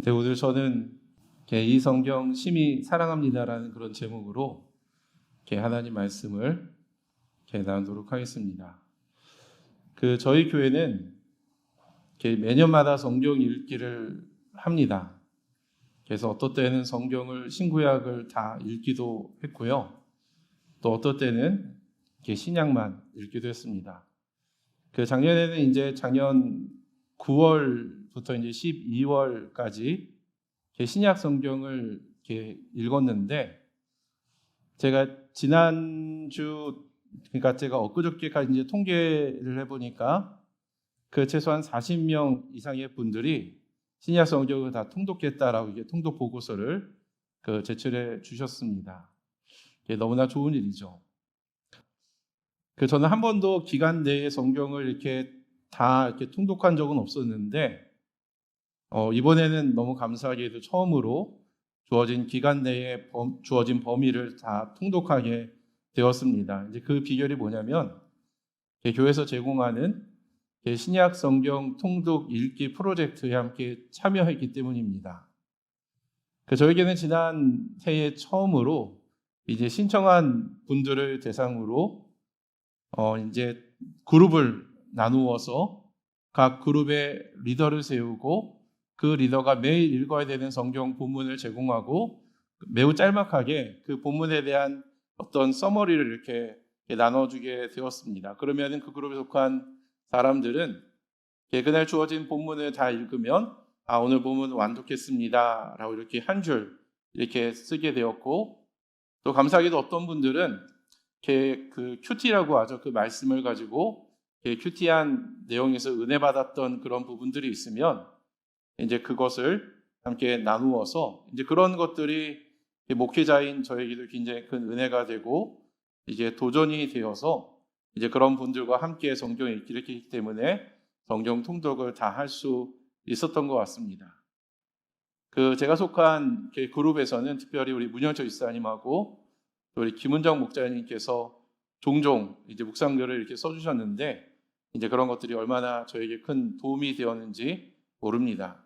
네, 오늘 저는 이 성경 심히 사랑합니다라는 그런 제목으로 하나님 말씀을 나누도록 하겠습니다. 저희 교회는 매년마다 성경 읽기를 합니다. 그래서 어떤 때는 성경을 신구약을 다 읽기도 했고요. 또 어떤 때는 신약만 읽기도 했습니다. 작년에는 이제 작년 9월부터 이제 12월까지 신약 성경을 읽었는데, 제가 지난주, 그러니까 제가 엊그저께까지 이제 통계를 해보니까 최소한 40명 이상의 분들이 신약 성경을 다 통독했다라고 통독 보고서를 제출해 주셨습니다. 너무나 좋은 일이죠. 저는 한 번도 기간 내에 성경을 다 통독한 적은 없었는데, 이번에는 너무 감사하게도 처음으로 주어진 기간 내에 주어진 범위를 다 통독하게 되었습니다. 이제 그 비결이 뭐냐면, 교회에서 제공하는 신약 성경 통독 읽기 프로젝트에 함께 참여했기 때문입니다. 저에게는 지난 해에 처음으로 이제 신청한 분들을 대상으로 이제 그룹을 나누어서 각 그룹의 리더를 세우고, 그 리더가 매일 읽어야 되는 성경 본문을 제공하고, 매우 짤막하게 그 본문에 대한 어떤 서머리를 이렇게 나눠주게 되었습니다. 그러면 그 그룹에 속한 사람들은 그날 주어진 본문을 다 읽으면 오늘 본문 완독했습니다 라고 이렇게 한 줄 이렇게 쓰게 되었고, 또 감사하게도 어떤 분들은 큐티라고 하죠. 그 말씀을 가지고 큐티한 내용에서 은혜 받았던 그런 부분들이 있으면 이제 그것을 함께 나누어서, 이제 그런 것들이 목회자인 저에게도 굉장히 큰 은혜가 되고 이제 도전이 되어서 이제 그런 분들과 함께 성경 읽기를 했기 때문에 성경 통독을 다 할 수 있었던 것 같습니다. 제가 속한 그룹에서는 특별히 우리 문현철 집사님하고 또 우리 김은정 목자님께서 종종 이제 묵상들을 이렇게 써주셨는데, 이제 그런 것들이 얼마나 저에게 큰 도움이 되었는지 모릅니다.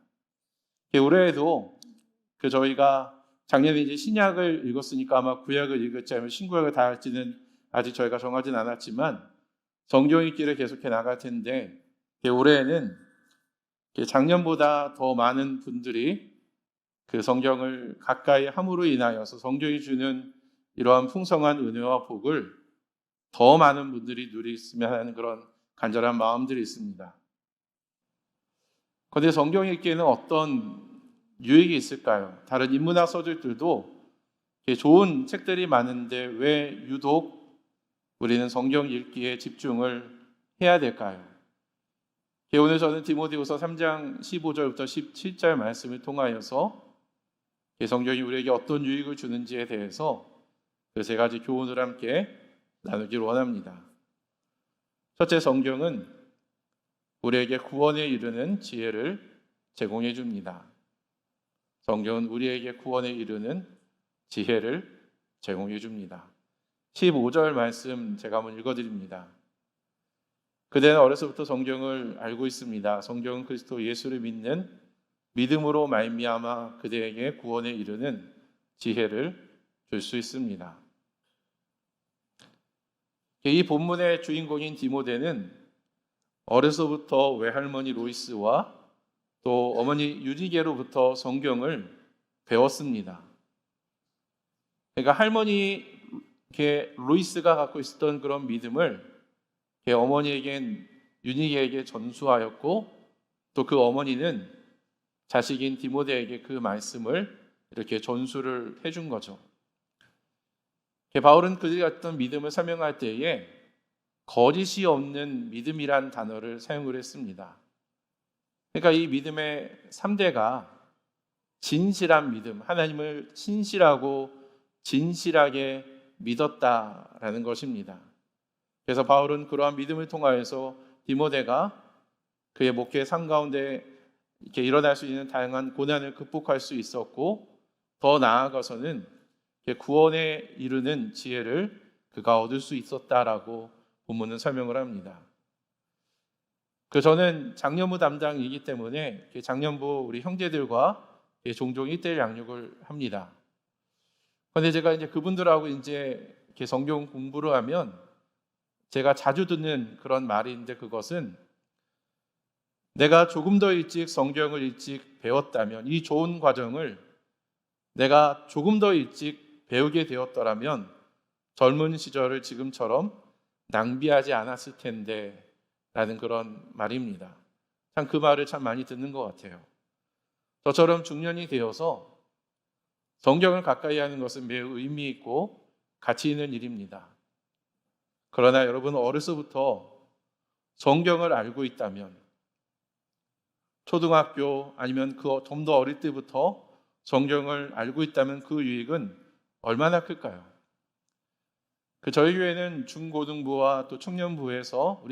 올해에도 저희가 작년에 이제 신약을 읽었으니까 아마 구약을 읽을지 아니면 신구약을 다 할지는 아직 저희가 정하진 않았지만 성경 읽기를 계속해 나갈 텐데, 올해에는 작년보다 더 많은 분들이 성경을 가까이 함으로 인하여서 성경이 주는 이러한 풍성한 은혜와 복을 더 많은 분들이 누리셨으면 하는 그런 간절한 마음들이 있습니다. 그런데 성경 읽기에는 어떤 유익이 있을까요? 다른 인문학 서적들도 좋은 책들이 많은데 왜 유독 우리는 성경 읽기에 집중을 해야 될까요? 오늘 저는 디모데후서 3장 15절부터 17절 말씀을 통하여서 성경이 우리에게 어떤 유익을 주는지에 대해서 세 가지 교훈을 함께 나누기를 원합니다. 첫째, 성경은 우리에게 구원에 이르는 지혜를 제공해 줍니다. 성경은 우리에게 구원에 이르는 지혜를 제공해 줍니다. 15절 말씀 제가 한번 읽어드립니다. 그대는 어려서부터 성경을 알고 있습니다. 성경은 그리스도 예수를 믿는 믿음으로 말미암아 그대에게 구원에 이르는 지혜를 줄 수 있습니다. 이 본문의 주인공인 디모데는 어려서부터 외할머니 로이스와 또 어머니 유디게로부터 성경을 배웠습니다. 그러니까 할머니 로이스가 갖고 있었던 그런 믿음을 어머니에겐 유니게에게 전수하였고, 또 그 어머니는 자식인 디모데에게 그 말씀을 이렇게 전수를 해준 거죠. 바울은 그들이 갖던 믿음을 설명할 때에 거짓이 없는 믿음이란 단어를 사용을 했습니다. 그러니까 이 믿음의 3대가 진실한 믿음, 하나님을 신실하고 진실하게 믿었다라는 것입니다. 그래서 바울은 그러한 믿음을 통하여서 디모데가 그의 목회 삶 가운데 이렇게 일어날 수 있는 다양한 고난을 극복할 수 있었고, 더 나아가서는 구원에 이르는 지혜를 그가 얻을 수 있었다라고 본문은 설명을 합니다. 저는 장년부 담당이기 때문에 장년부 우리 형제들과 종종 1:1 양육을 합니다. 그런데 제가 이제 그분들하고 이제 이렇게 성경 공부를 하면 제가 자주 듣는 그런 말인데, 그것은 내가 조금 더 일찍 성경을 일찍 배웠다면, 이 좋은 과정을 내가 조금 더 일찍 배우게 되었더라면 젊은 시절을 지금처럼 낭비하지 않았을 텐데 라는 그런 말입니다. 참 그 말을 참 많이 듣는 것 같아요. 저처럼 중년이 되어서 성경을 가까이 하는 것은 매우 의미 있고 가치 있는 일입니다. 그러나 여러분, 어려서부터 성경을 알고 있다면, 초등학교 아니면 그 좀 더 어릴 때부터 성경을 알고 있다면 그 유익은 얼마나 클까요? 저희 교회는 중고등부와 또 청년부에서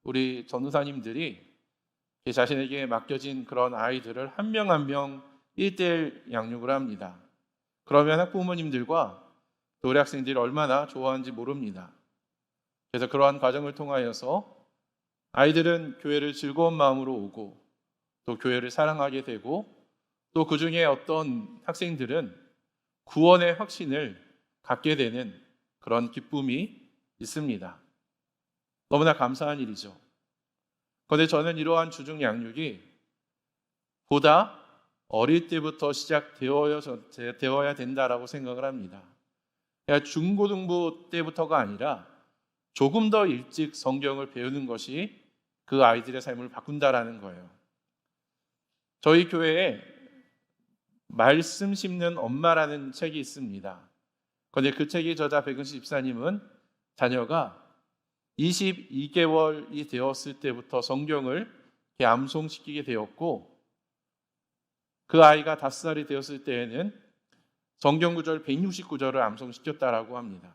우리 전도사님들이 자신에게 맡겨진 그런 아이들을 한 명 한 명 1:1 양육을 합니다. 그러면 학부모님들과 또 우리 학생들이 얼마나 좋아하는지 모릅니다. 그래서 그러한 과정을 통하여서 아이들은 교회를 즐거운 마음으로 오고 또 교회를 사랑하게 되고, 또 그 중에 어떤 학생들은 구원의 확신을 갖게 되는 그런 기쁨이 있습니다. 너무나 감사한 일이죠. 그런데 저는 이러한 주중 양육이 보다 어릴 때부터 시작되어야 된다라고 생각을 합니다. 그러니까 중고등부 때부터가 아니라 조금 더 일찍 성경을 배우는 것이 그 아이들의 삶을 바꾼다라는 거예요. 저희 교회에 말씀 심는 엄마라는 책이 있습니다. 그런데 그 책의 저자 백은시 집사님은 자녀가 22개월이 되었을 때부터 성경을 암송시키게 되었고, 그 아이가 5살이 되었을 때에는 성경 구절 169절을 암송시켰다라고 합니다.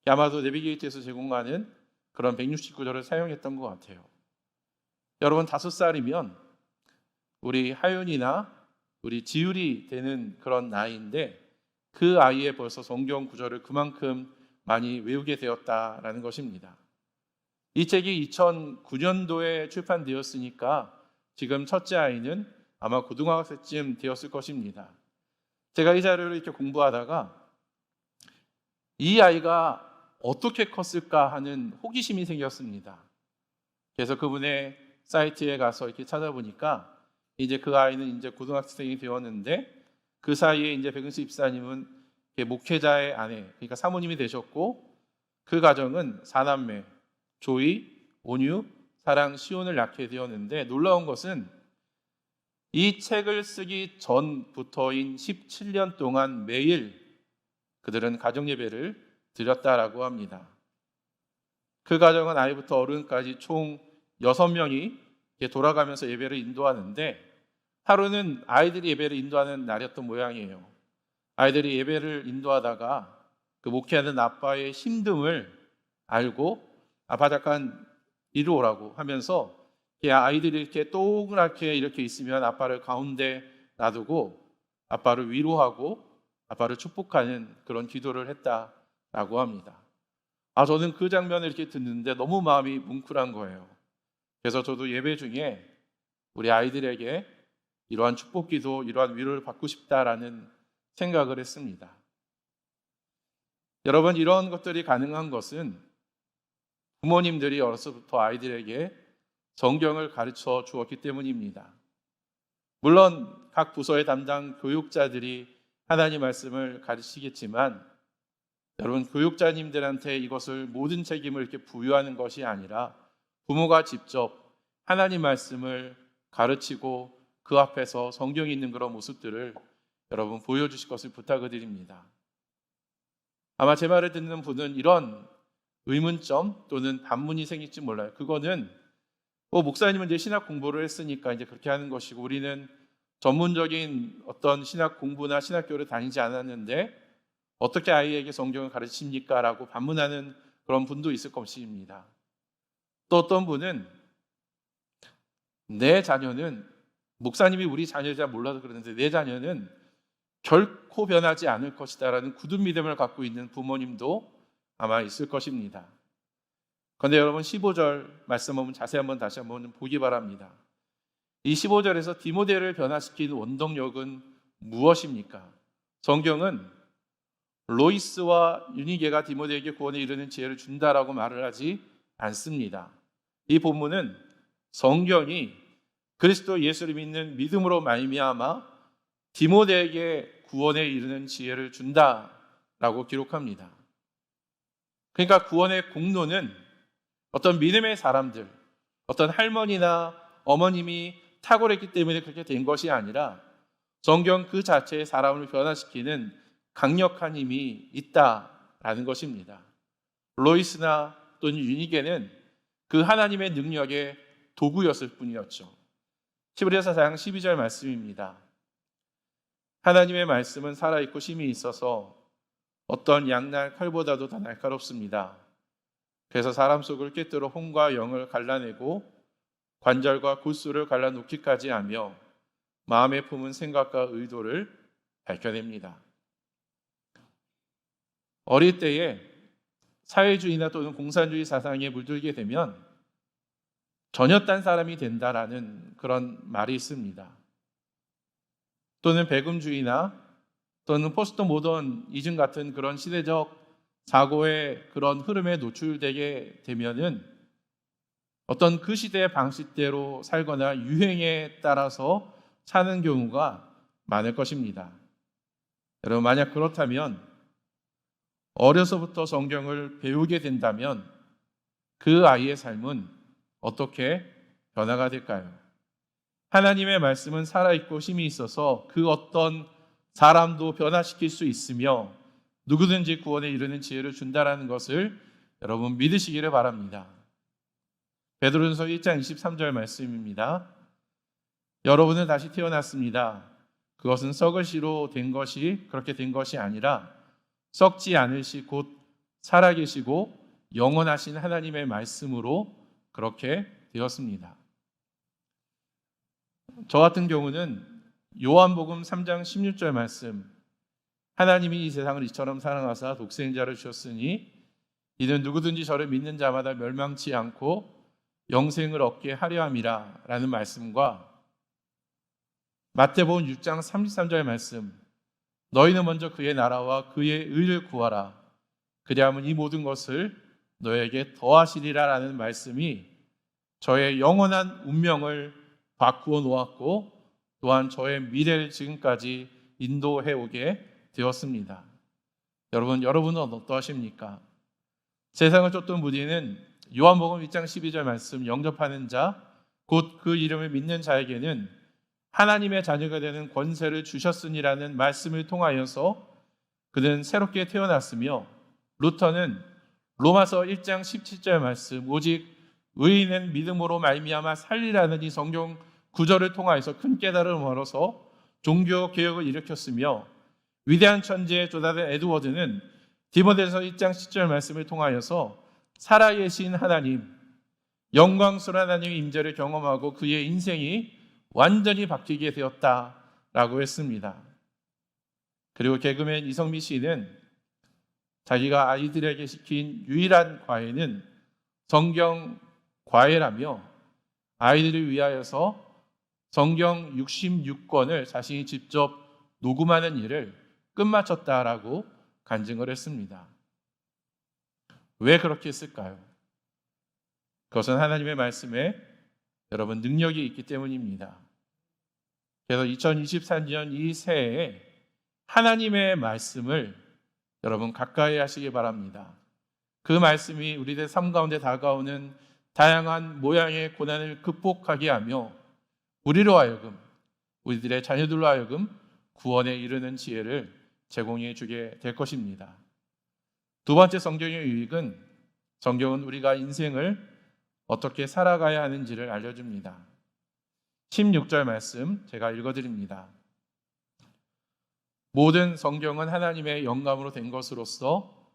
아마도 내비게이트에서 제공하는 그런 169절을 사용했던 것 같아요. 여러분, 5살이면 우리 하윤이나 우리 지율이 되는 그런 나이인데, 그 아이에 벌써 성경 구절을 그만큼 많이 외우게 되었다라는 것입니다. 이 책이 2009년도에 출판되었으니까 지금 첫째 아이는 아마 고등학생쯤 되었을 것입니다. 제가 이 자료를 이렇게 공부하다가 이 아이가 어떻게 컸을까 하는 호기심이 생겼습니다. 그래서 그분의 사이트에 가서 이렇게 찾아보니까 이제 그 아이는 이제 고등학생이 되었는데, 그 사이에 이제 백은수 집사님은 목회자의 아내, 그러니까 사모님이 되셨고, 그 가정은 4남매, 조이, 온유, 사랑, 시온을 낳게 되었는데, 놀라운 것은 이 책을 쓰기 전부터인 17년 동안 매일 그들은 가정 예배를 드렸다라고 합니다. 그 가정은 아이부터 어른까지 총 6명이 돌아가면서 예배를 인도하는데, 하루는 아이들이 예배를 인도하는 날이었던 모양이에요. 아이들이 예배를 인도하다가 그 목회하는 아빠의 힘듦을 알고 아빠 잠깐 이리 오라고 하면서, 아이들이 이렇게 동그랗게 이렇게 있으면 아빠를 가운데 놔두고 아빠를 위로하고 아빠를 축복하는 그런 기도를 했다라고 합니다. 저는 그 장면을 이렇게 듣는데 너무 마음이 뭉클한 거예요. 그래서 저도 예배 중에 우리 아이들에게 이러한 축복 기도, 이러한 위로를 받고 싶다라는 생각을 했습니다. 여러분, 이런 것들이 가능한 것은 부모님들이 어려서부터 아이들에게 성경을 가르쳐 주었기 때문입니다. 물론 각 부서의 담당 교육자들이 하나님 말씀을 가르치겠지만, 여러분, 교육자님들한테 이것을 모든 책임을 이렇게 부여하는 것이 아니라 부모가 직접 하나님 말씀을 가르치고 그 앞에서 성경이 있는 그런 모습들을 여러분 보여주실 것을 부탁을 드립니다. 아마 제 말을 듣는 분은 이런 의문점 또는 반문이 생길지 몰라요. 그거는 목사님은 이제 신학 공부를 했으니까 이제 그렇게 하는 것이고, 우리는 전문적인 어떤 신학 공부나 신학교를 다니지 않았는데 어떻게 아이에게 성경을 가르칩니까? 라고 반문하는 그런 분도 있을 것입니다. 또 어떤 분은 내 자녀는, 목사님이 우리 자녀를 잘 몰라서 그러는데 내 자녀는 결코 변하지 않을 것이다 라는 굳은 믿음을 갖고 있는 부모님도 아마 있을 것입니다. 그런데 여러분, 15절 말씀 한번 자세히 다시 한번 보기 바랍니다. 이 15절에서 디모데를 변화시킨 원동력은 무엇입니까? 성경은 로이스와 유니게가 디모데에게 구원에 이르는 지혜를 준다라고 말을 하지 않습니다. 이 본문은 성경이 그리스도 예수를 믿는 믿음으로 말미암아 디모데에게 구원에 이르는 지혜를 준다라고 기록합니다. 그러니까 구원의 공로는 어떤 믿음의 사람들, 어떤 할머니나 어머님이 탁월했기 때문에 그렇게 된 것이 아니라 성경 그 자체에 사람을 변화시키는 강력한 힘이 있다라는 것입니다. 로이스나 또는 유니게는 그 하나님의 능력의 도구였을 뿐이었죠. 히브리서 4장 12절 말씀입니다. 하나님의 말씀은 살아있고 힘이 있어서 어떤 양날 칼보다도 더 날카롭습니다. 그래서 사람 속을 꿰뚫어 혼과 영을 갈라내고 관절과 골수를 갈라놓기까지 하며 마음에 품은 생각과 의도를 밝혀냅니다. 어릴 때에 사회주의나 또는 공산주의 사상에 물들게 되면 전혀 딴 사람이 된다라는 그런 말이 있습니다. 또는 배금주의나 또는 포스트 모더니즘 같은 그런 시대적 사고의 그런 흐름에 노출되게 되면은 어떤 그 시대의 방식대로 살거나 유행에 따라서 사는 경우가 많을 것입니다. 여러분, 만약 그렇다면 어려서부터 성경을 배우게 된다면 그 아이의 삶은 어떻게 변화가 될까요? 하나님의 말씀은 살아있고 힘이 있어서 그 어떤 사람도 변화시킬 수 있으며 누구든지 구원에 이르는 지혜를 준다라는 것을 여러분 믿으시기를 바랍니다. 베드로전서 1장 23절 말씀입니다. 여러분은 다시 태어났습니다. 그것은 썩을 씨로 된 것이 그렇게 된 것이 아니라 썩지 않을 씨 곧 살아계시고 영원하신 하나님의 말씀으로 그렇게 되었습니다. 저 같은 경우는 요한복음 3장 16절 말씀, 하나님이 이 세상을 이처럼 사랑하사 독생자를 주셨으니 이는 누구든지 저를 믿는 자마다 멸망치 않고 영생을 얻게 하려 함이라 라는 말씀과 마태복음 6장 33절 말씀, 너희는 먼저 그의 나라와 그의 의를 구하라 그리하면 이 모든 것을 너에게 더하시리라 라는 말씀이 저의 영원한 운명을 바꾸어 놓았고 또한 저의 미래를 지금까지 인도해 오게 되었습니다. 여러분은 어떠하십니까? 세상을 쫓던 무리는 요한복음 1장 12절 말씀, 영접하는 자 곧 그 이름을 믿는 자에게는 하나님의 자녀가 되는 권세를 주셨으니라는 말씀을 통하여서 그는 새롭게 태어났으며, 루터는 로마서 1장 17절 말씀, 오직 의인은 믿음으로 말미암아 살리라는 이 성경 구절을 통하여서 큰 깨달음을 얻어서 종교 개혁을 일으켰으며, 위대한 천재 조나단 에드워드는 디모데전서 1장 10절 말씀을 통하여서 살아계신 하나님, 영광스러운 하나님의 임재를 경험하고 그의 인생이 완전히 바뀌게 되었다라고 했습니다. 그리고 개그맨 이성미 씨는 자기가 아이들에게 시킨 유일한 과외는 성경 과외라며 아이들을 위하여서 성경 66권을 자신이 직접 녹음하는 일을 끝마쳤다라고 간증을 했습니다. 왜 그렇게 했을까요? 그것은 하나님의 말씀에 여러분 능력이 있기 때문입니다. 그래서 2024년 이 새해에 하나님의 말씀을 여러분 가까이 하시기 바랍니다. 그 말씀이 우리들 삶 가운데 다가오는 다양한 모양의 고난을 극복하게 하며 우리로 하여금, 우리들의 자녀들로 하여금 구원에 이르는 지혜를 제공해 주게 될 것입니다. 두 번째 성경의 유익은, 성경은 우리가 인생을 어떻게 살아가야 하는지를 알려줍니다. 16절 말씀 제가 읽어드립니다. 모든 성경은 하나님의 영감으로 된 것으로서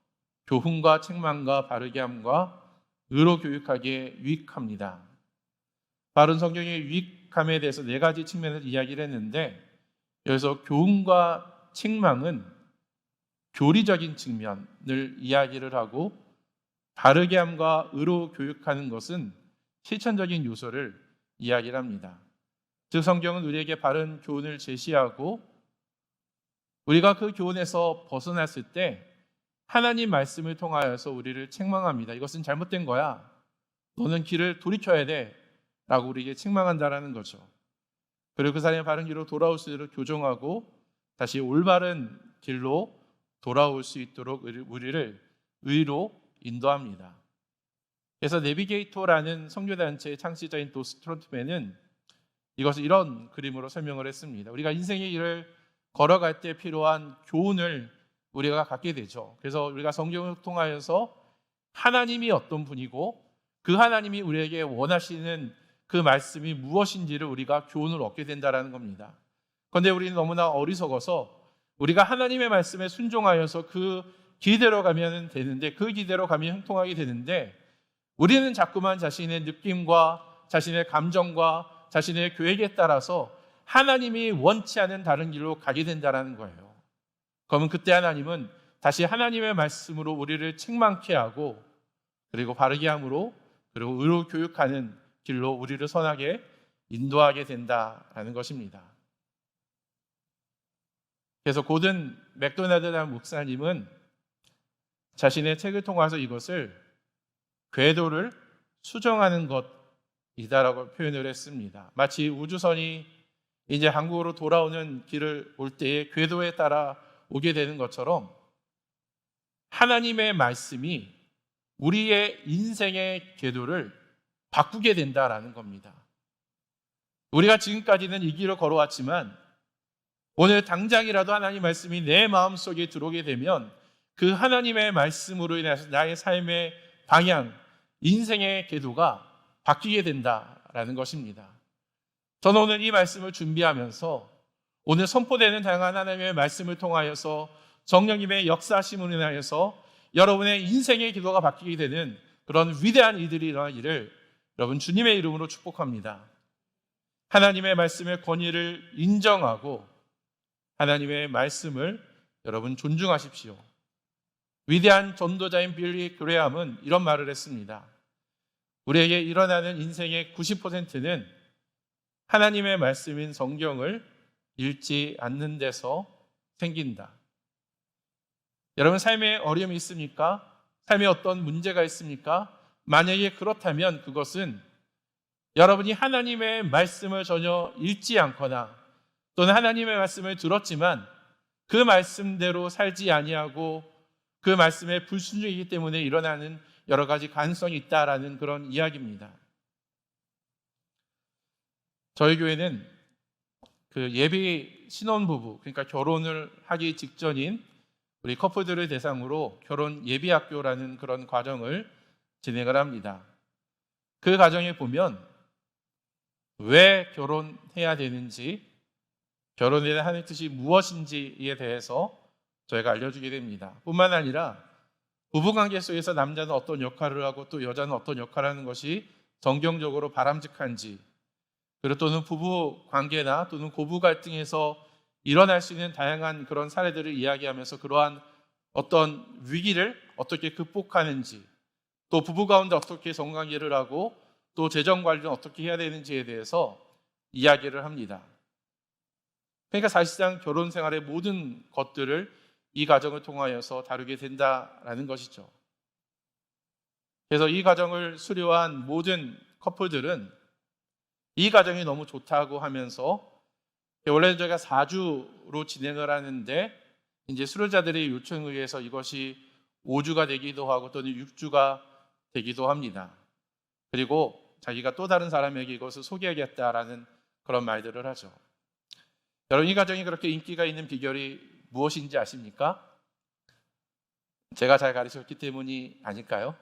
교훈과 책망과 바르게 함과 의로 교육하기에 유익합니다. 바른 성경의 유익함에 대해서 네 가지 측면을 이야기를 했는데, 여기서 교훈과 책망은 교리적인 측면을 이야기를 하고, 바르게 함과 의로 교육하는 것은 실천적인 요소를 이야기를 합니다. 즉 성경은 우리에게 바른 교훈을 제시하고 우리가 그 교훈에서 벗어났을 때 하나님 말씀을 통하여서 우리를 책망합니다. 이것은 잘못된 거야. 너는 길을 돌이켜야 돼. 라고 우리에게 책망한다라는 거죠. 그리고 그 사람이 바른 길로 돌아올 수 있도록 교정하고 다시 올바른 길로 돌아올 수 있도록 우리를 의로 인도합니다. 그래서 내비게이터라는 선교단체의 창시자인 도스 트론트맨은 이것을 이런 그림으로 설명을 했습니다. 우리가 인생의 길을 걸어갈 때 필요한 교훈을 우리가 갖게 되죠. 그래서 우리가 성경을 통하여서 하나님이 어떤 분이고 그 하나님이 우리에게 원하시는 그 말씀이 무엇인지를 우리가 교훈을 얻게 된다는 겁니다. 그런데 우리는 너무나 어리석어서 우리가 하나님의 말씀에 순종하여서 그 길대로 가면 되는데 그 길대로 가면 형통하게 되는데 우리는 자꾸만 자신의 느낌과 자신의 감정과 자신의 계획에 따라서 하나님이 원치 않은 다른 길로 가게 된다는 거예요. 그러면 그때 하나님은 다시 하나님의 말씀으로 우리를 책망케 하고 그리고 바르게 함으로 그리고 의로 교육하는 길로 우리를 선하게 인도하게 된다라는 것입니다. 그래서 고든 맥도날드라는 목사님은 자신의 책을 통해서 이것을 궤도를 수정하는 것이다라고 표현을 했습니다. 마치 우주선이 이제 한국으로 돌아오는 길을 올 때에 궤도에 따라 오게 되는 것처럼 하나님의 말씀이 우리의 인생의 궤도를 바꾸게 된다라는 겁니다. 우리가 지금까지는 이 길을 걸어왔지만 오늘 당장이라도 하나님 말씀이 내 마음속에 들어오게 되면 그 하나님의 말씀으로 인해서 나의 삶의 방향, 인생의 궤도가 바뀌게 된다라는 것입니다. 저는 오늘 이 말씀을 준비하면서 오늘 선포되는 다양한 하나님의 말씀을 통하여서 성령님의 역사심을 인하여서 여러분의 인생의 기도가 바뀌게 되는 그런 위대한 일들이 일어나기를 여러분 주님의 이름으로 축복합니다. 하나님의 말씀의 권위를 인정하고 하나님의 말씀을 여러분 존중하십시오. 위대한 전도자인 빌리 그레함은 이런 말을 했습니다. 우리에게 일어나는 인생의 90%는 하나님의 말씀인 성경을 읽지 않는 데서 생긴다. 여러분 삶에 어려움이 있습니까? 삶에 어떤 문제가 있습니까? 만약에 그렇다면 그것은 여러분이 하나님의 말씀을 전혀 읽지 않거나 또는 하나님의 말씀을 들었지만 그 말씀대로 살지 아니하고 그 말씀에 불순종이기 때문에 일어나는 여러 가지 가능성이 있다라는 그런 이야기입니다. 저희 교회는 그 예비 신혼부부, 그러니까 결혼을 하기 직전인 우리 커플들을 대상으로 결혼 예비학교라는 그런 과정을 진행을 합니다. 그 과정에 보면 왜 결혼해야 되는지, 결혼에 대한 하나님의 뜻이 무엇인지에 대해서 저희가 알려주게 됩니다. 뿐만 아니라 부부관계 속에서 남자는 어떤 역할을 하고 또 여자는 어떤 역할을 하는 것이 성경적으로 바람직한지, 그리고 또는 부부 관계나 또는 고부 갈등에서 일어날 수 있는 다양한 그런 사례들을 이야기하면서 그러한 어떤 위기를 어떻게 극복하는지, 또 부부 가운데 어떻게 성관계를 하고 또 재정 관리는 어떻게 해야 되는지에 대해서 이야기를 합니다. 그러니까 사실상 결혼 생활의 모든 것들을 이 과정을 통하여서 다루게 된다라는 것이죠. 그래서 이 과정을 수료한 모든 커플들은 이 과정이 너무 좋다고 하면서 원래 저희가 4주로 진행을 하는데 이제 수료자들의 요청에 의해서 이것이 5주가 되기도 하고 또는 6주가 되기도 합니다. 그리고 자기가 또 다른 사람에게 이것을 소개하겠다라는 그런 말들을 하죠. 여러분, 이 과정이 그렇게 인기가 있는 비결이 무엇인지 아십니까? 제가 잘 가르쳤기 때문이 아닐까요?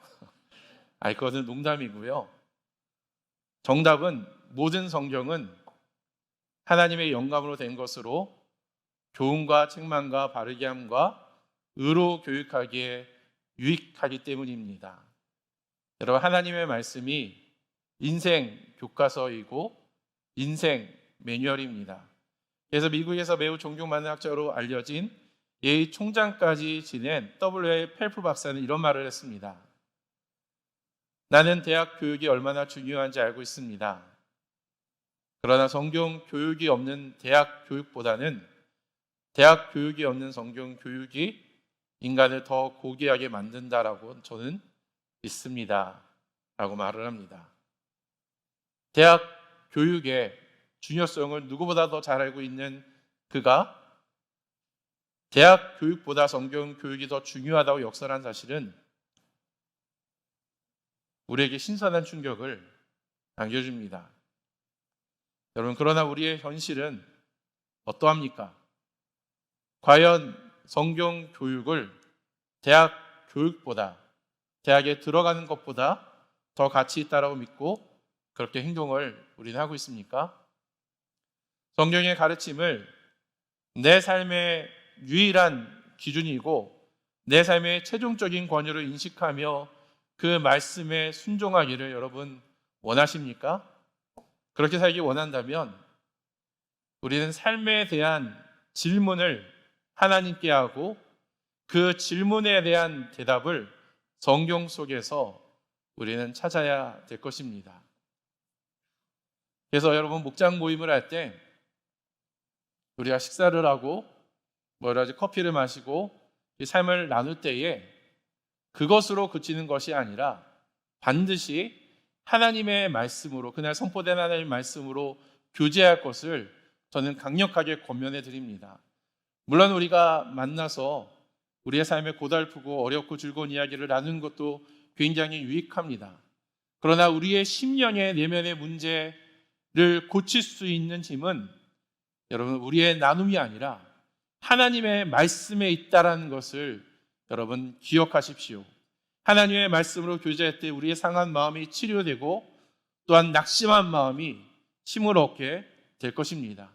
그것은 농담이고요. 정답은 모든 성경은 하나님의 영감으로 된 것으로 교훈과 책망과 바르게 함과 의로 교육하기에 유익하기 때문입니다. 여러분, 하나님의 말씀이 인생 교과서이고 인생 매뉴얼입니다. 그래서 미국에서 매우 존경받는 학자로 알려진 예의 총장까지 지낸 W.A. 펠프 박사는 이런 말을 했습니다. 나는 대학 교육이 얼마나 중요한지 알고 있습니다. 그러나 성경 교육이 없는 대학 교육보다는 대학 교육이 없는 성경 교육이 인간을 더 고귀하게 만든다라고 저는 믿습니다. 라고 말을 합니다. 대학 교육의 중요성을 누구보다 더 잘 알고 있는 그가 대학 교육보다 성경 교육이 더 중요하다고 역설한 사실은 우리에게 신선한 충격을 안겨줍니다. 여러분, 그러나 우리의 현실은 어떠합니까? 과연 성경 교육을 대학 교육보다, 대학에 들어가는 것보다 더 가치 있다라고 믿고 그렇게 행동을 우리는 하고 있습니까? 성경의 가르침을 내 삶의 유일한 기준이고 내 삶의 최종적인 권위로 인식하며 그 말씀에 순종하기를 여러분 원하십니까? 그렇게 살기 원한다면 우리는 삶에 대한 질문을 하나님께 하고 그 질문에 대한 대답을 성경 속에서 우리는 찾아야 될 것입니다. 그래서 여러분, 목장 모임을 할 때 우리가 식사를 하고 커피를 마시고 이 삶을 나눌 때에 그것으로 그치는 것이 아니라 반드시 하나님의 말씀으로, 그날 선포된 하나님의 말씀으로 교제할 것을 저는 강력하게 권면해 드립니다. 물론 우리가 만나서 우리의 삶에 고달프고 어렵고 즐거운 이야기를 나누는 것도 굉장히 유익합니다. 그러나 우리의 심령의 내면의 문제를 고칠 수 있는 힘은 여러분, 우리의 나눔이 아니라 하나님의 말씀에 있다라는 것을 여러분 기억하십시오. 하나님의 말씀으로 교제할 때 우리의 상한 마음이 치료되고 또한 낙심한 마음이 힘을 얻게 될 것입니다.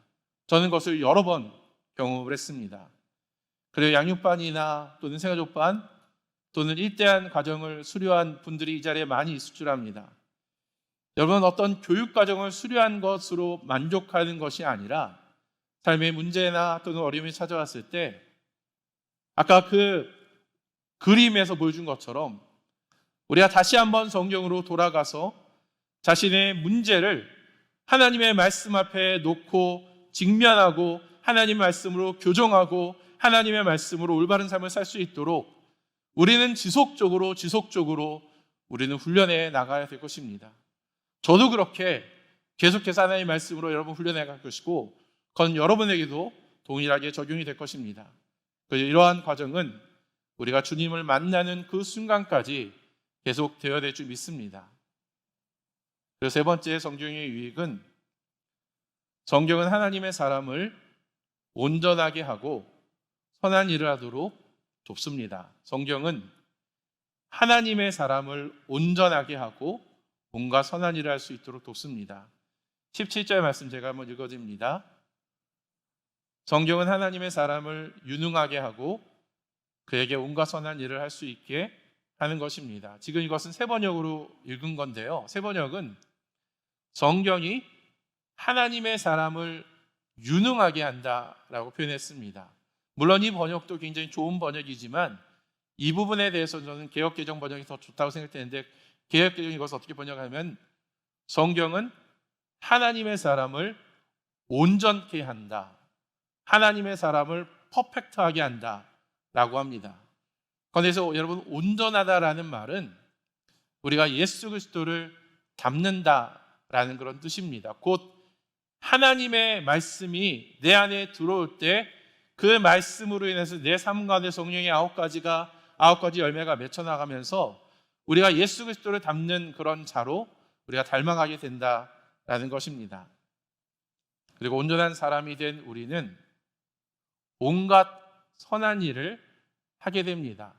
저는 그것을 여러 번 경험을 했습니다. 그리고 양육반이나 또는 생활족반 또는 일대한 과정을 수료한 분들이 이 자리에 많이 있을 줄 압니다. 여러분, 어떤 교육과정을 수료한 것으로 만족하는 것이 아니라 삶의 문제나 또는 어려움이 찾아왔을 때 아까 그 그림에서 보여준 것처럼 우리가 다시 한번 성경으로 돌아가서 자신의 문제를 하나님의 말씀 앞에 놓고 직면하고 하나님의 말씀으로 교정하고 하나님의 말씀으로 올바른 삶을 살 수 있도록 우리는 지속적으로 우리는 훈련해 나가야 될 것입니다. 저도 그렇게 계속해서 하나님의 말씀으로 여러분 훈련해 갈 것이고 그건 여러분에게도 동일하게 적용이 될 것입니다. 이러한 과정은 우리가 주님을 만나는 그 순간까지 계속되어야 될 줄 믿습니다. 그리고 세 번째 성경의 유익은 성경은 하나님의 사람을 온전하게 하고 선한 일을 하도록 돕습니다. 성경은 하나님의 사람을 온전하게 하고 온갖 선한 일을 할 수 있도록 돕습니다. 17절 말씀 제가 한번 읽어드립니다. 성경은 하나님의 사람을 유능하게 하고 그에게 온갖 선한 일을 할 수 있게 하는 것입니다. 지금 이것은 세 번역으로 읽은 건데요. 세 번역은 성경이 하나님의 사람을 유능하게 한다라고 표현했습니다. 물론 이 번역도 굉장히 좋은 번역이지만 이 부분에 대해서 저는 개역개정 번역이 더 좋다고 생각되는데 개역개정이 이것을 어떻게 번역하면 성경은 하나님의 사람을 온전케 한다. 하나님의 사람을 퍼펙트하게 한다라고 합니다. 그래서 여러분, 온전하다라는 말은 우리가 예수 그리스도를 닮는다라는 그런 뜻입니다. 곧 하나님의 말씀이 내 안에 들어올 때 그 말씀으로 인해서 내 삶 가운데 성령의 아홉 가지 열매가 맺혀나가면서 우리가 예수 그리스도를 닮는 그런 자로 우리가 닮아가게 된다라는 것입니다. 그리고 온전한 사람이 된 우리는 온갖 선한 일을 하게 됩니다.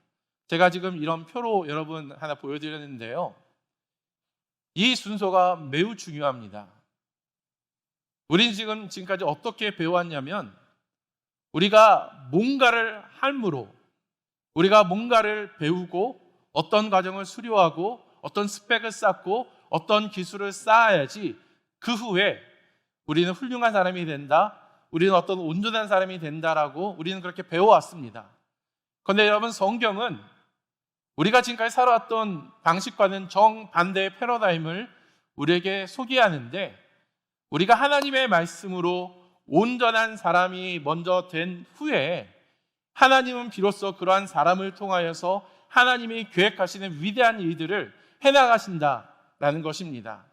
제가 지금 이런 표로 여러분 하나 보여드렸는데요. 이 순서가 매우 중요합니다. 우리는 지금까지 어떻게 배워왔냐면 우리가 뭔가를 함으로 우리가 뭔가를 배우고 어떤 과정을 수료하고 어떤 스펙을 쌓고 어떤 기술을 쌓아야지 그 후에 우리는 훌륭한 사람이 된다, 우리는 어떤 온전한 사람이 된다라고 우리는 그렇게 배워왔습니다. 그런데 여러분, 성경은 우리가 지금까지 살아왔던 방식과는 정반대의 패러다임을 우리에게 소개하는데 우리가 하나님의 말씀으로 온전한 사람이 먼저 된 후에 하나님은 비로소 그러한 사람을 통하여서 하나님이 계획하시는 위대한 일들을 해나가신다라는 것입니다.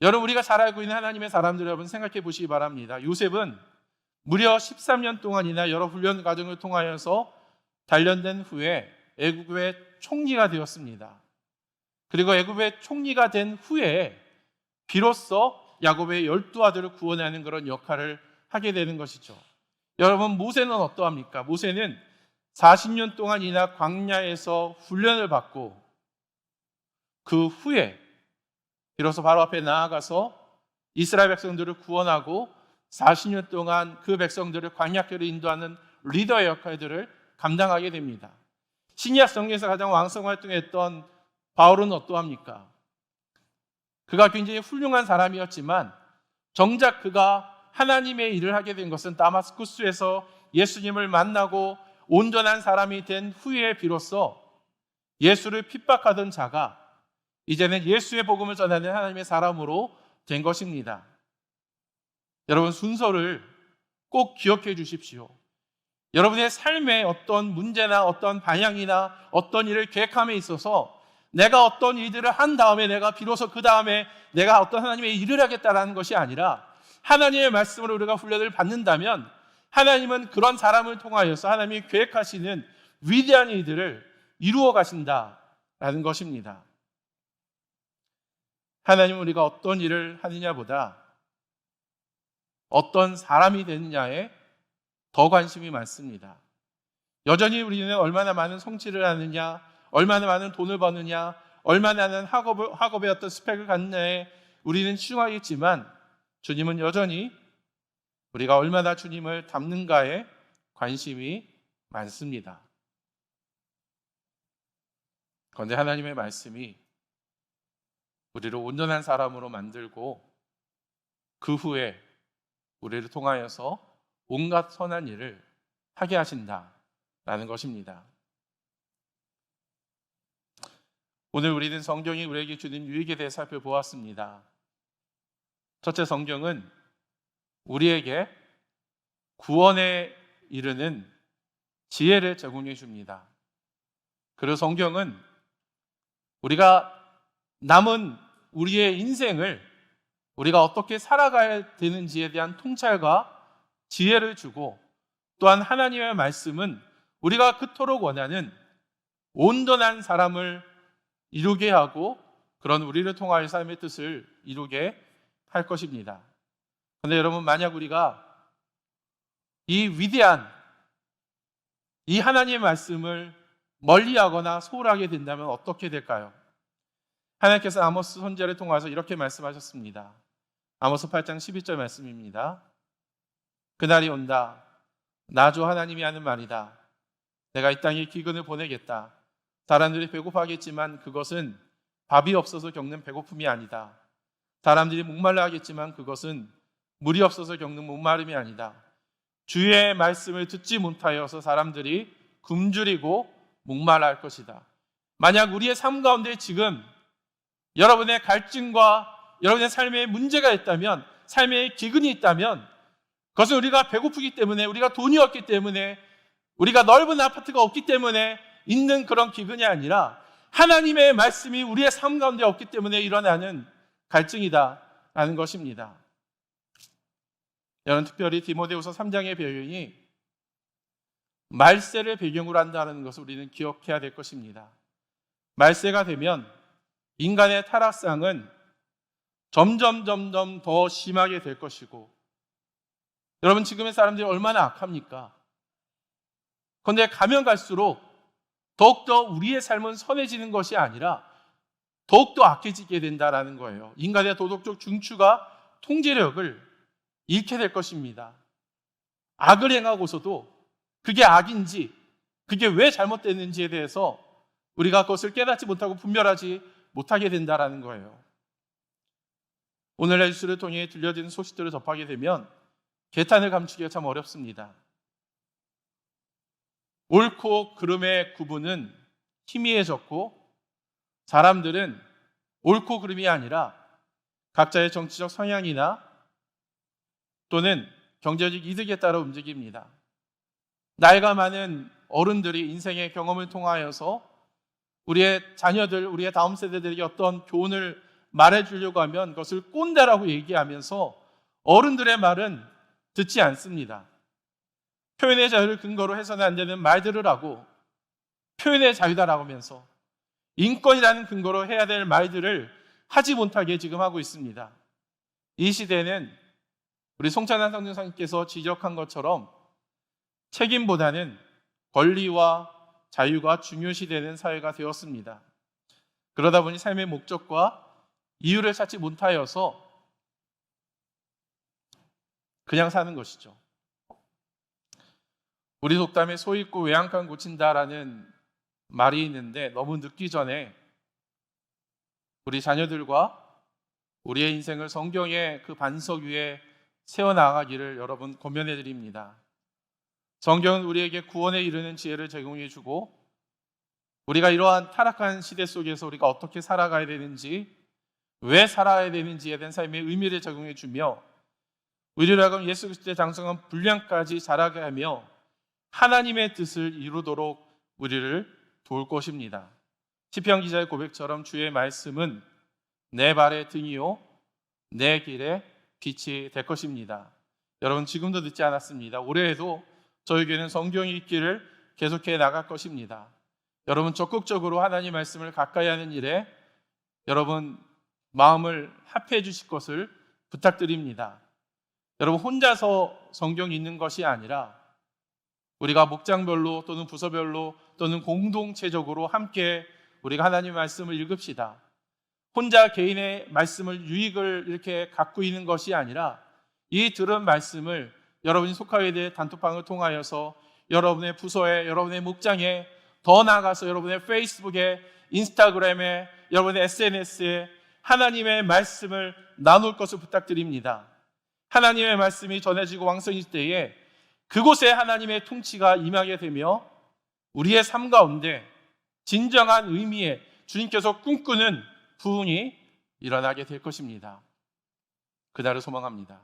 여러분, 우리가 잘 알고 있는 하나님의 사람들 여러분 생각해 보시기 바랍니다. 요셉은 무려 13년 동안이나 여러 훈련 과정을 통하여서 단련된 후에 애굽의 총리가 되었습니다. 그리고 애굽의 총리가 된 후에 비로소 야곱의 12아들을 구원하는 그런 역할을 하게 되는 것이죠. 여러분, 모세는 어떠합니까? 모세는 40년 동안이나 광야에서 훈련을 받고 그 후에 비로소 바로 앞에 나아가서 이스라엘 백성들을 구원하고 40년 동안 그 백성들을 광야길을 인도하는 리더의 역할들을 감당하게 됩니다. 신약 성경에서 가장 왕성 활동했던 바울은 어떠합니까? 그가 굉장히 훌륭한 사람이었지만 정작 그가 하나님의 일을 하게 된 것은 다마스쿠스에서 예수님을 만나고 온전한 사람이 된 후에 비로소 예수를 핍박하던 자가 이제는 예수의 복음을 전하는 하나님의 사람으로 된 것입니다. 여러분, 순서를 꼭 기억해 주십시오. 여러분의 삶에 어떤 문제나 어떤 방향이나 어떤 일을 계획함에 있어서 내가 어떤 일들을 한 다음에 내가 비로소 그 다음에 내가 어떤 하나님의 일을 하겠다라는 것이 아니라 하나님의 말씀으로 우리가 훈련을 받는다면 하나님은 그런 사람을 통하여서 하나님이 계획하시는 위대한 일들을 이루어 가신다라는 것입니다. 하나님은 우리가 어떤 일을 하느냐보다 어떤 사람이 되느냐에 더 관심이 많습니다. 여전히 우리는 얼마나 많은 성취를 하느냐, 얼마나 많은 돈을 버느냐, 얼마나 많은 학업의 어떤 스펙을 갖느냐에 우리는 치중하겠지만 주님은 여전히 우리가 얼마나 주님을 닮는가에 관심이 많습니다. 그런데 하나님의 말씀이 우리를 온전한 사람으로 만들고 그 후에 우리를 통하여서 온갖 선한 일을 하게 하신다라는 것입니다. 오늘 우리는 성경이 우리에게 주는 유익에 대해 살펴보았습니다. 첫째, 성경은 우리에게 구원에 이르는 지혜를 제공해 줍니다. 그리고 성경은 우리가 남은 우리의 인생을 우리가 어떻게 살아가야 되는지에 대한 통찰과 지혜를 주고, 또한 하나님의 말씀은 우리가 그토록 원하는 온전한 사람을 이루게 하고 그런 우리를 통하여 삶의 뜻을 이루게 할 것입니다. 그런데 여러분, 만약 우리가 이 위대한 이 하나님의 말씀을 멀리하거나 소홀하게 된다면 어떻게 될까요? 하나님께서 아모스 선지자를 통해서 이렇게 말씀하셨습니다. 아모스 8장 12절 말씀입니다. 그날이 온다. 나 주 하나님이 하는 말이다. 내가 이 땅에 기근을 보내겠다. 사람들이 배고파하겠지만 그것은 밥이 없어서 겪는 배고픔이 아니다. 사람들이 목말라 하겠지만 그것은 물이 없어서 겪는 목마름이 아니다. 주의 말씀을 듣지 못하여서 사람들이 굶주리고 목말라 할 것이다. 만약 우리의 삶 가운데 지금 여러분의 갈증과 여러분의 삶에 문제가 있다면, 삶에 기근이 있다면, 그것은 우리가 배고프기 때문에, 우리가 돈이 없기 때문에, 우리가 넓은 아파트가 없기 때문에 있는 그런 기근이 아니라 하나님의 말씀이 우리의 삶 가운데 없기 때문에 일어나는 갈증이다라는 것입니다. 여러분, 특별히 디모데후서 3장의 배경이 말세를 배경으로 한다는 것을 우리는 기억해야 될 것입니다. 말세가 되면 인간의 타락상은 점점 더 심하게 될 것이고, 여러분, 지금의 사람들이 얼마나 악합니까? 그런데 가면 갈수록 더욱더 우리의 삶은 선해지는 것이 아니라 더욱더 악해지게 된다는 거예요. 인간의 도덕적 중추가 통제력을 잃게 될 것입니다. 악을 행하고서도 그게 악인지, 그게 왜 잘못됐는지에 대해서 우리가 그것을 깨닫지 못하고 분별하지 못하게 된다는 거예요. 오늘날 뉴스를 통해 들려지는 소식들을 접하게 되면 개탄을 감추기가 참 어렵습니다. 옳고 그름의 구분은 희미해졌고, 사람들은 옳고 그름이 아니라 각자의 정치적 성향이나 또는 경제적 이득에 따라 움직입니다. 나이가 많은 어른들이 인생의 경험을 통하여서 우리의 자녀들, 우리의 다음 세대들에게 어떤 교훈을 말해주려고 하면 그것을 꼰대라고 얘기하면서 어른들의 말은 듣지 않습니다. 표현의 자유를 근거로 해서는 안 되는 말들을 하고 표현의 자유다라고 하면서 인권이라는 근거로 해야 될 말들을 하지 못하게 지금 하고 있습니다. 이 시대는 우리 송찬환 성전사님께서 지적한 것처럼 책임보다는 권리와 자유가 중요시되는 사회가 되었습니다. 그러다 보니 삶의 목적과 이유를 찾지 못하여서 그냥 사는 것이죠. 우리 속담에 소 있고 외양간 고친다라는 말이 있는데 너무 늦기 전에 우리 자녀들과 우리의 인생을 성경의 그 반석 위에 세워나가기를 여러분 권면해 드립니다. 성경은 우리에게 구원에 이르는 지혜를 제공해 주고 우리가 이러한 타락한 시대 속에서 우리가 어떻게 살아가야 되는지, 왜 살아야 되는지에 대한 삶의 의미를 제공해 주며 우리로 하여금 예수 그리스도의 장성한 분량까지 자라게 하며 하나님의 뜻을 이루도록 우리를 도울 것입니다. 시편 기자의 고백처럼 주의 말씀은 내 발의 등이요 내 길의 빛이 될 것입니다. 여러분 지금도 늦지 않았습니다. 올해에도 저에게는 성경이 있기를 계속해 나갈 것입니다. 여러분 적극적으로 하나님 말씀을 가까이 하는 일에 여러분 마음을 합해 주실 것을 부탁드립니다. 여러분 혼자서 성경이 있는 것이 아니라 우리가 목장별로 또는 부서별로 또는 공동체적으로 함께 우리가 하나님 말씀을 읽읍시다. 혼자 개인의 말씀을 유익을 이렇게 갖고 있는 것이 아니라 이 들은 말씀을 여러분이 속하게 될 단톡방을 통하여서 여러분의 부서에, 여러분의 목장에, 더 나아가서 여러분의 페이스북에, 인스타그램에, 여러분의 SNS에 하나님의 말씀을 나눌 것을 부탁드립니다. 하나님의 말씀이 전해지고 왕성해질 때에 그곳에 하나님의 통치가 임하게 되며 우리의 삶 가운데 진정한 의미의 주님께서 꿈꾸는 부흥이 일어나게 될 것입니다. 그날을 소망합니다.